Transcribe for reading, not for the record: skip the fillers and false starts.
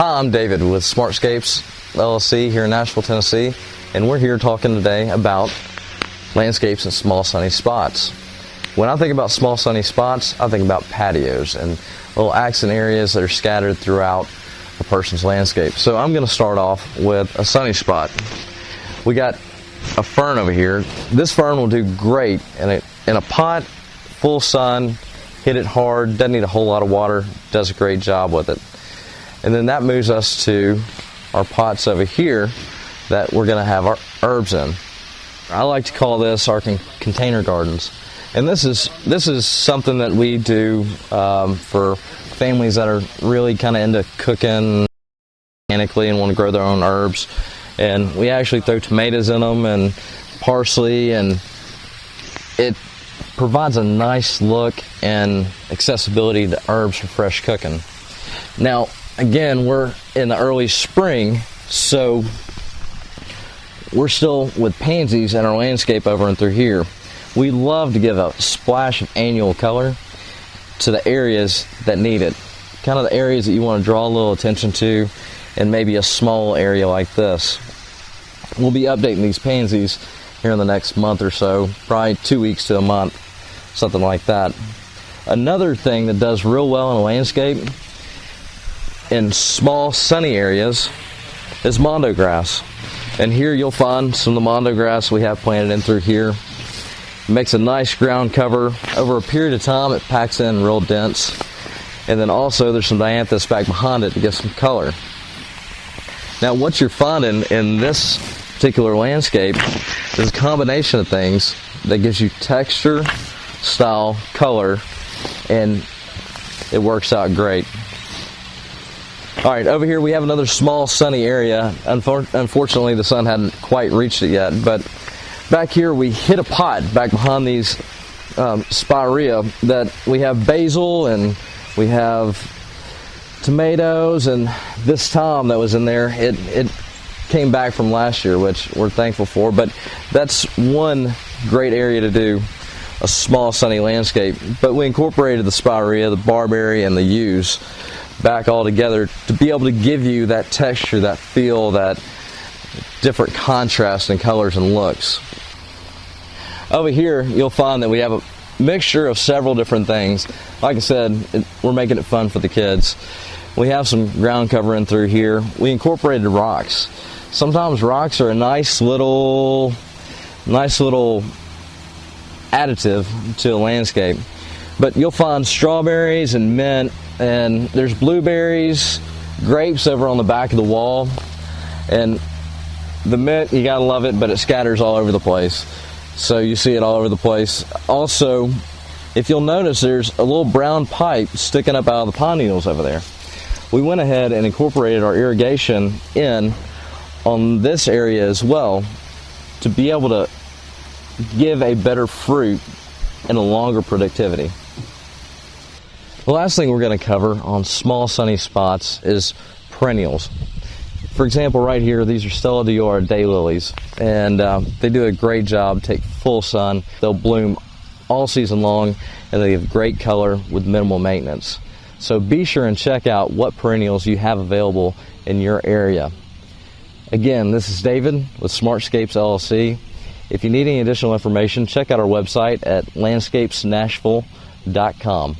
Hi, I'm David with Smartscapes LLC here in Nashville, Tennessee, and we're here talking today about landscapes and small sunny spots. When I think about small sunny spots, I think about patios and little accent areas that are scattered throughout a person's landscape. So I'm going to start off with a sunny spot. We got a fern over here. This fern will do great in a pot, full sun, hit it hard, doesn't need a whole lot of water, does a great job with it. And then that moves us to our pots over here that we're going to have our herbs in. I like to call this our container gardens. And this is something that we do for families that are really kind of into cooking organically and want to grow their own herbs. And we actually throw tomatoes in them and parsley, and it provides a nice look and accessibility to herbs for fresh cooking. Now, again, we're in the early spring, so we're still with pansies in our landscape over and through here. We love to give a splash of annual color to the areas that need it, kind of the areas that you want to draw a little attention to, and maybe a small area like this. We'll be updating these pansies here in the next month or so, probably 2 weeks to a month, something like that. Another thing that does real well in a landscape in small sunny areas is Mondo Grass. And here you'll find some of the Mondo Grass we have planted in through here. It makes a nice ground cover. Over a period of time it packs in real dense. And then also there's some dianthus back behind it to get some color. Now what you're finding in this particular landscape is a combination of things that gives you texture, style, color, and it works out great. All right, over here we have another small sunny area. Unfortunately, the sun hadn't quite reached it yet, but back here we hit a pot back behind these spirea that we have basil and we have tomatoes, and this thyme that was in there, it came back from last year, which we're thankful for, but that's one great area to do a small sunny landscape. But we incorporated the spirea, the barberry, and the yews back all together to be able to give you that texture, that feel, that different contrast in colors and looks. Over here you'll find that we have a mixture of several different things. Like I said, we're making it fun for the kids. We have some ground cover in through here. We incorporated rocks. Sometimes rocks are a nice little additive to a landscape. But you'll find strawberries and mint, and there's blueberries, grapes over on the back of the wall. And the mint, you gotta love it, but it scatters all over the place. So you see it all over the place. Also, if you'll notice, there's a little brown pipe sticking up out of the pine needles over there. We went ahead and incorporated our irrigation in on this area as well to be able to give a better fruit and a longer productivity. The last thing we're going to cover on small sunny spots is perennials. For example, right here, these are Stella Dior daylilies, and they do a great job, take full sun. They'll bloom all season long, and they give great color with minimal maintenance. So be sure and check out what perennials you have available in your area. Again, this is David with Smartscapes LLC. If you need any additional information, check out our website at landscapesnashville.com.